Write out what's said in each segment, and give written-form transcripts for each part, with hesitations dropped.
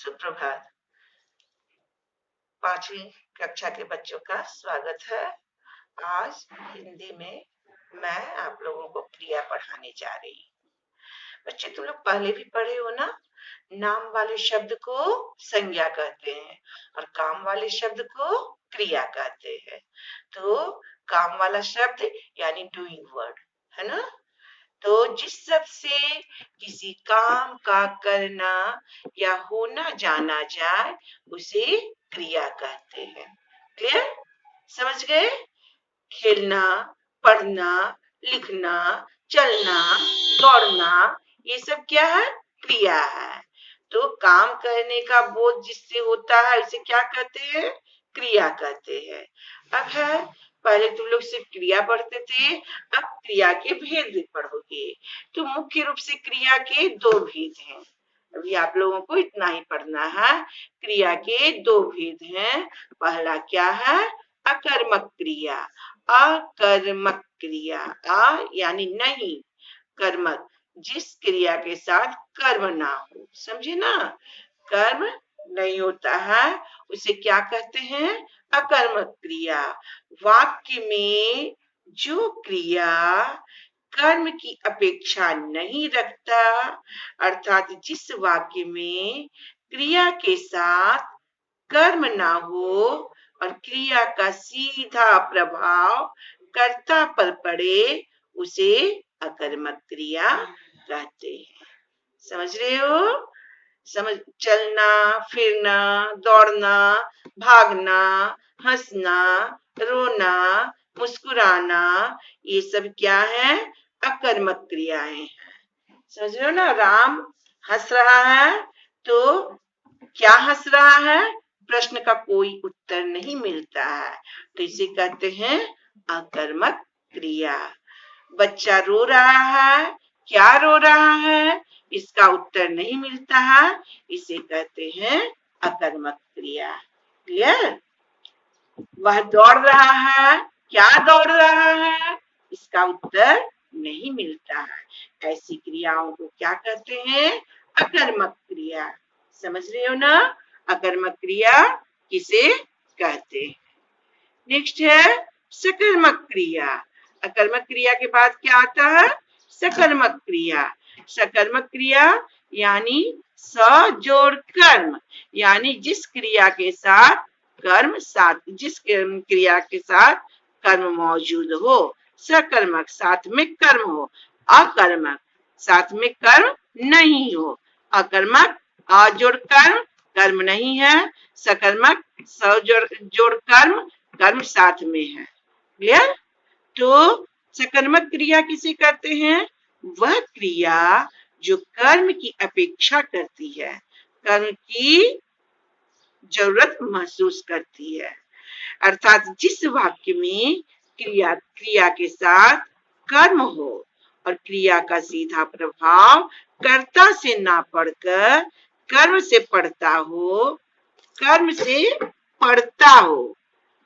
सुप्रभात। 5वीं कक्षा के बच्चों का स्वागत है। आज हिंदी में मैं आप लोगों को क्रिया पढ़ाने जा रही हूँ। बच्चे तुम लोग पहले भी पढ़े हो ना, नाम वाले शब्द को संज्ञा कहते हैं और काम वाले शब्द को क्रिया कहते हैं। तो काम वाला शब्द यानी डूइंग वर्ड है ना। तो जिस शब्द से किसी काम का करना या होना जाना जाए उसे क्रिया कहते हैं। क्लियर? समझ गए? खेलना, पढ़ना, लिखना, चलना, दौड़ना, ये सब क्या है? क्रिया है। तो काम करने का बोध जिससे होता है उसे क्या कहते हैं? क्रिया कहते हैं। अब है, पहले तुम लोग सिर्फ क्रिया पढ़ते थे, अब क्रिया के भेद भी पढ़ोगे। तो मुख्य रूप से क्रिया के दो भेद हैं। अभी आप लोगों को इतना ही पढ़ना है। क्रिया के दो भेद हैं। पहला क्या है? अकर्मक क्रिया। अकर्मक क्रिया, अ यानी नहीं, कर्मक जिस क्रिया के साथ कर्म ना हो, समझे ना। कर्म नहीं होता है उसे क्या कहते हैं? अकर्मक क्रिया। वाक्य में जो क्रिया कर्म की अपेक्षा नहीं रखता, अर्थात जिस वाक्य में क्रिया के साथ कर्म ना हो और क्रिया का सीधा प्रभाव कर्ता पर पड़े, उसे अकर्मक क्रिया कहते हैं। समझ रहे हो? चलना, फिरना, दौड़ना, भागना, हंसना, रोना, मुस्कुराना, ये सब क्या है? अकर्मक क्रियाएं हैं। समझ रहे हो ना। राम हंस रहा है तो क्या हंस रहा है? प्रश्न का कोई उत्तर नहीं मिलता है, तो इसे कहते हैं अकर्मक क्रिया। बच्चा रो रहा है, क्या रो रहा है? इसका उत्तर नहीं मिलता है, इसे कहते हैं अकर्मक क्रिया। क्लियर? वह दौड़ रहा है, क्या दौड़ रहा है? इसका उत्तर नहीं मिलता है। ऐसी क्रियाओं को क्या कहते हैं? अकर्मक क्रिया। समझ रहे हो ना? अकर्मक क्रिया किसे कहते हैं? नेक्स्ट है सकर्मक क्रिया। अकर्मक क्रिया के बाद क्या आता है? सकर्मक क्रिया। सकर्मक क्रिया यानी स जोड़ कर्म, यानी जिस क्रिया के साथ कर्म साथ, जिस क्रिया के साथ कर्म मौजूद हो। सकर्मक साथ में कर्म हो, अकर्मक साथ में कर्म नहीं हो। अकर्मक अ जोड़ कर्म, कर्म नहीं है। सकर्मक स जोड़ कर्म, कर्म साथ में है। क्लियर? तो सकर्मक क्रिया किसे कहते हैं? वह क्रिया जो कर्म की अपेक्षा करती है, कर्म की जरूरत महसूस करती है, अर्थात जिस वाक्य में क्रिया के साथ कर्म हो और क्रिया का सीधा प्रभाव कर्ता से ना पड़कर कर्म से पड़ता हो, कर्म से पड़ता हो,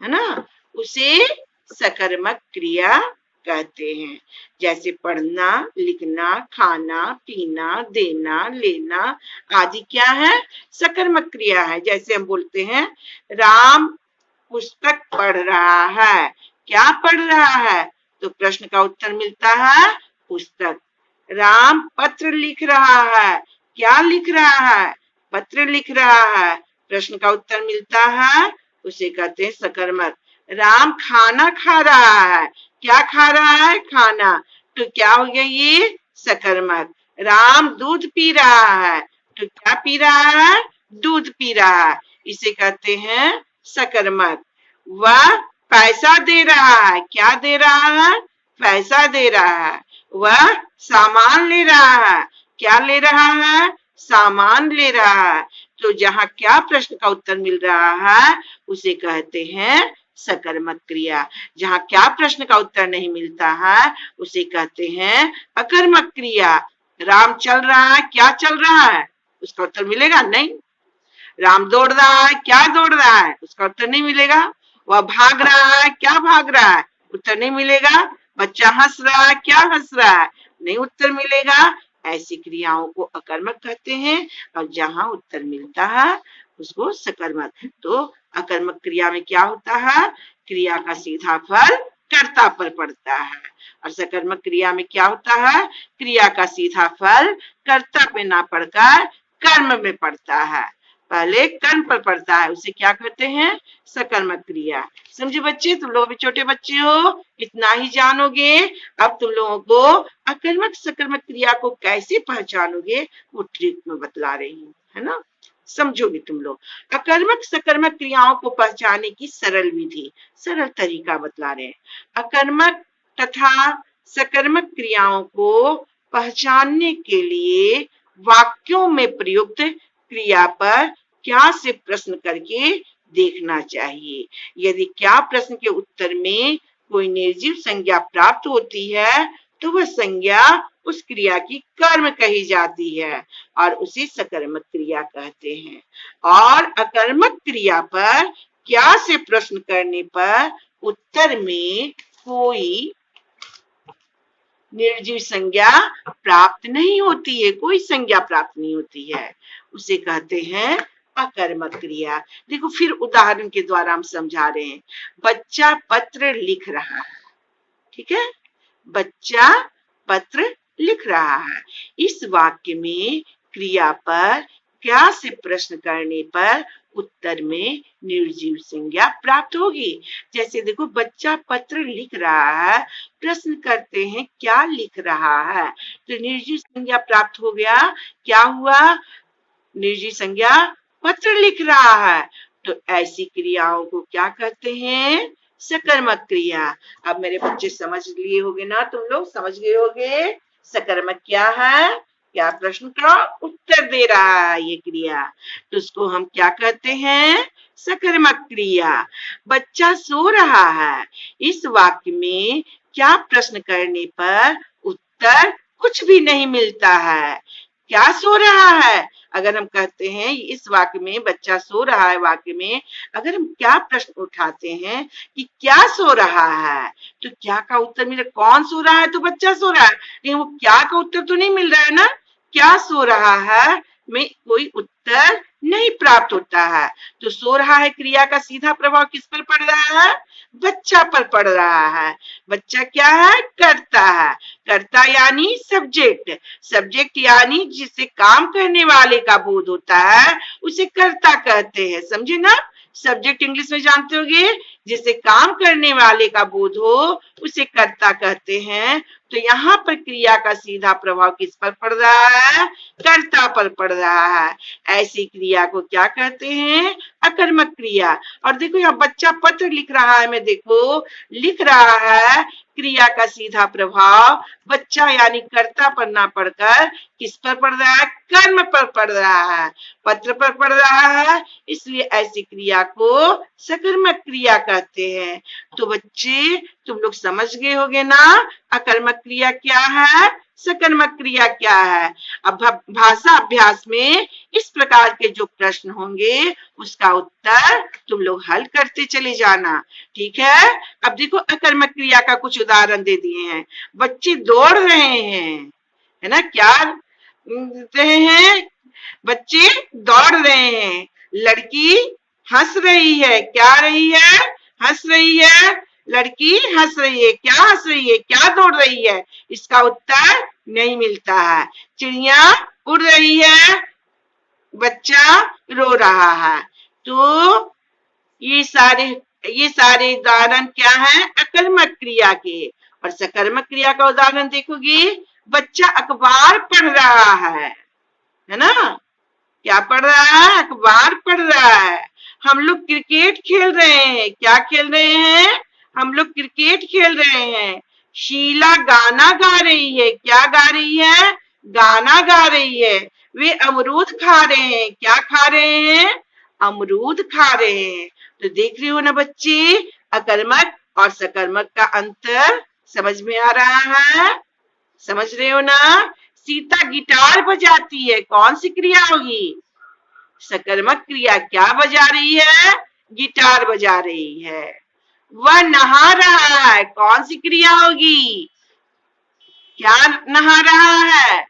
है ना, उसे सकर्मक क्रिया कहते हैं। जैसे पढ़ना, लिखना, खाना, पीना, देना, लेना आदि क्या है? सकर्मक क्रिया है। जैसे हम बोलते हैं राम पुस्तक पढ़ रहा है, क्या पढ़ रहा है? तो प्रश्न का उत्तर मिलता है पुस्तक। राम पत्र लिख रहा है, क्या लिख रहा है? पत्र लिख रहा है, प्रश्न का उत्तर मिलता है, उसे कहते हैं सकर्मक। राम खाना खा रहा है, क्या खा रहा है? खाना, तो क्या हो गया? ये सकर्मक। राम दूध पी रहा है, तो क्या पी रहा है? दूध पी रहा है, इसे कहते हैं सकर्मक। वह पैसा दे रहा है, क्या दे रहा है? पैसा दे रहा है। वह सामान ले रहा है, क्या ले रहा है? सामान ले रहा है। तो जहाँ क्या प्रश्न का उत्तर मिल रहा है उसे कहते हैं सकर्मक क्रिया। जहाँ क्या प्रश्न का उत्तर नहीं मिलता है उसे कहते हैं अकर्मक क्रिया। राम चल रहा है, क्या चल रहा है? उसका उत्तर मिलेगा नहीं। राम दौड़ रहा है, क्या दौड़ रहा है? उसका उत्तर नहीं मिलेगा। वह भाग रहा है, क्या भाग रहा है? उत्तर नहीं मिलेगा। बच्चा हंस रहा है, क्या हंस रहा है? नहीं उत्तर मिलेगा। ऐसी क्रियाओं को अकर्मक कहते हैं और जहां उत्तर मिलता है उसको सकर्मक। तो अकर्मक क्रिया में क्या होता है, क्रिया का सीधा फल कर्ता पर पड़ता है, और सकर्मक क्रिया में क्या होता है, क्रिया का सीधा फल कर्ता पे ना पड़कर कर्म में पड़ता है, पहले कर्म पर पड़ता है, उसे क्या कहते हैं, सकर्मक क्रिया। समझे बच्चे, तुम लोग भी छोटे बच्चे हो, इतना ही जानोगे। अब तुम लोगों को अकर्मक सकर्मक क्रिया को कैसे पहचानोगे वो ट्रिक में बतला रही हूँ, है ना, समझोगे तुम लोग। अकर्मक सकर्मक क्रियाओं को पहचानने की सरल विधि, सरल तरीका बतला रहे हैं। अकर्मक तथा सकर्मक क्रियाओं को पहचानने के लिए वाक्यों में प्रयुक्त क्रिया पर क्या से प्रश्न करके देखना चाहिए। यदि क्या प्रश्न के उत्तर में कोई निर्जीव संज्ञा प्राप्त होती है तो वह संज्ञा उस क्रिया की कर्म कही जाती है और उसे सकर्मक क्रिया कहते हैं। और अकर्मक क्रिया पर क्या से प्रश्न करने पर उत्तर में कोई निर्जीव संज्ञा प्राप्त नहीं होती है, कोई संज्ञा प्राप्त नहीं होती है, उसे कहते हैं अकर्मक क्रिया। देखो फिर उदाहरण के द्वारा हम समझा रहे हैं। बच्चा पत्र लिख रहा है, ठीक है, बच्चा पत्र लिख रहा है। इस वाक्य में क्रिया पर क्या से प्रश्न करने पर उत्तर में निर्जीव संज्ञा प्राप्त होगी। जैसे देखो बच्चा पत्र लिख रहा है, प्रश्न करते हैं क्या लिख रहा है, तो निर्जीव संज्ञा प्राप्त हो गया। क्या हुआ, निर्जीव संज्ञा पत्र लिख रहा है। तो ऐसी क्रियाओं को क्या कहते हैं, सकर्मक क्रिया। अब मेरे बच्चे समझ लिए होंगे ना, तुम लोग समझ गए होंगे सकर्मक क्या है, क्या प्रश्न का उत्तर दे रहा है ये क्रिया, तो उसको हम क्या कहते हैं, सकर्मक क्रिया। बच्चा सो रहा है, इस वाक्य में क्या प्रश्न करने पर उत्तर कुछ भी नहीं मिलता है। क्या सो रहा है, अगर हम कहते हैं इस वाक्य में बच्चा सो रहा है, वाक्य में अगर हम क्या प्रश्न उठाते हैं कि क्या सो रहा है, तो क्या का उत्तर मिले, कौन सो रहा है, तो बच्चा सो रहा है, लेकिन वो क्या का उत्तर तो नहीं मिल रहा है ना, क्या सो रहा है में कोई उत्तर नहीं प्राप्त होता है। तो सो रहा है क्रिया का सीधा प्रभाव किस पर पड़ रहा है, बच्चा पर पड़ रहा है। बच्चा क्या है, कर्ता है, कर्ता यानी सब्जेक्ट, सब्जेक्ट यानी जिसे काम करने वाले का बोध होता है उसे कर्ता कहते हैं, समझे ना। सब्जेक्ट इंग्लिश में जानते होंगे, जिसे काम करने वाले का बोध हो उसे कर्ता कहते हैं। तो यहाँ पर क्रिया का सीधा प्रभाव किस पर पड़ रहा है, कर्ता पर पड़ रहा है। ऐसी क्रिया को क्या कहते हैं, अकर्मक क्रिया। और देखो यहाँ बच्चा पत्र लिख रहा है, मैं देखो लिख रहा है, क्रिया का सीधा प्रभाव बच्चा यानी कर्ता पर ना पड़कर किस पर पड़ रहा है, कर्म पर पड़ रहा है, पत्र पर पड़ रहा है, इसलिए ऐसी क्रिया को सकर्मक क्रिया कहते हैं। तो बच्चे तुम लोग समझ गए होंगे ना, अकर्मक क्रिया क्या है, सकर्मक क्रिया क्या है। अब भाषा अभ्यास में इस प्रकार के जो प्रश्न होंगे उसका उत्तर तुम लोग हल करते चले जाना, ठीक है। अब देखो अकर्मक क्रिया का कुछ उदाहरण दे दिए हैं। बच्चे दौड़ रहे हैं, है ना, क्या रहे हैं, बच्चे दौड़ रहे हैं। लड़की हंस रही है, क्या रही है, हंस रही है, लड़की हंस रही है, क्या हंस रही है, क्या दौड़ रही है, इसका उत्तर नहीं मिलता है। चिड़िया उड़ रही है, बच्चा रो रहा है। तो ये सारे उदाहरण क्या है, अकर्मक क्रिया के। और सकर्मक क्रिया का उदाहरण देखोगे, बच्चा अखबार पढ़ रहा है ना, क्या पढ़ रहा है, अखबार पढ़ रहा है। हम लोग क्रिकेट खेल रहे हैं, क्या खेल रहे हैं, हम लोग क्रिकेट खेल रहे हैं। शीला गाना गा रही है, क्या गा रही है, गाना गा रही है। वे अमरूद खा रहे हैं, क्या खा रहे हैं, अमरूद खा रहे हैं। तो देख रहे हो ना बच्चे, अकर्मक और सकर्मक का अंतर समझ में आ रहा है, समझ रहे हो ना। सीता गिटार बजाती है, कौन सी क्रिया होगी, सकर्मक क्रिया। क्या बजा रही है, गिटार बजा रही है। वह नहा रहा है, कौन सी क्रिया होगी, क्या नहा रहा है,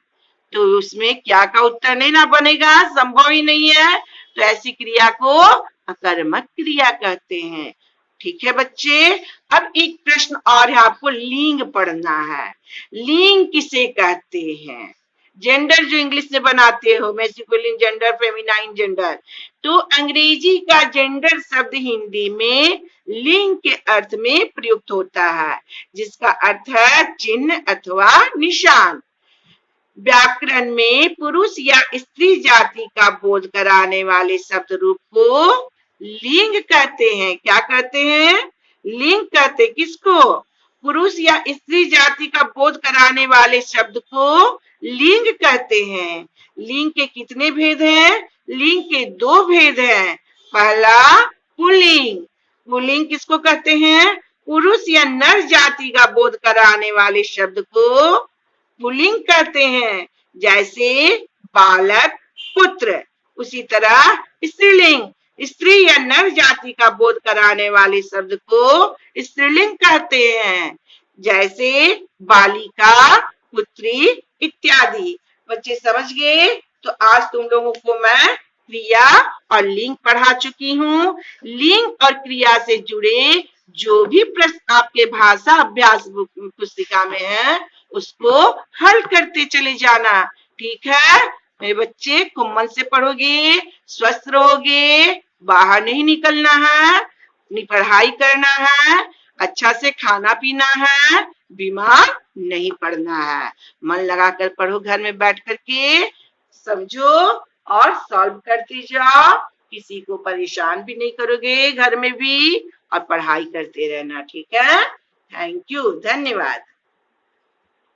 तो उसमें क्या का उत्तर नहीं ना बनेगा, संभव ही नहीं है। तो ऐसी क्रिया को अकर्मक क्रिया कहते हैं। ठीक है बच्चे, अब एक प्रश्न और है, आपको लिंग पढ़ना है। लिंग किसे कहते हैं? जेंडर जो इंग्लिश में बनाते हो, मैस्कुलिन जेंडर, फेमिनाइन जेंडर, तो अंग्रेजी का जेंडर शब्द हिंदी में लिंग के अर्थ में प्रयुक्त होता है, जिसका अर्थ है चिन्ह अथवा निशान। व्याकरण में पुरुष या स्त्री जाति का बोध कराने वाले शब्द रूप को लिंग कहते हैं। क्या कहते हैं? लिंग कहते। किसको? पुरुष या स्त्री जाति का बोध कराने वाले शब्द को लिंग कहते हैं। लिंग के कितने भेद हैं? लिंग के 2 भेद हैं। पहला पुल्लिंग। पुल्लिंग किसको कहते हैं? पुरुष या नर जाति का बोध कराने वाले शब्द को पुल्लिंग कहते हैं, जैसे बालक, पुत्र। उसी तरह स्त्रीलिंग, स्त्री या नर जाति का बोध कराने वाले शब्द को स्त्रीलिंग कहते हैं, जैसे बालिका, पुत्री इत्यादि। बच्चे समझ गए? तो आज तुम लोगों को मैं क्रिया और लिंग पढ़ा चुकी हूँ। लिंग और क्रिया से जुड़े जो भी प्रश्न आपके भाषा अभ्यास पुस्तिका में है, उसको हल करते चले जाना। ठीक है मेरे बच्चे, खूब मन से पढ़ोगे, स्वस्थ रहोगे, बाहर नहीं निकलना है, अपनी पढ़ाई करना है, अच्छा से खाना पीना है, बीमार नहीं पड़ना है। मन लगाकर पढ़ो, घर में बैठ करके समझो और सॉल्व करते जाओ। किसी को परेशान भी नहीं करोगे घर में भी, और पढ़ाई करते रहना। ठीक है, थैंक यू, धन्यवाद।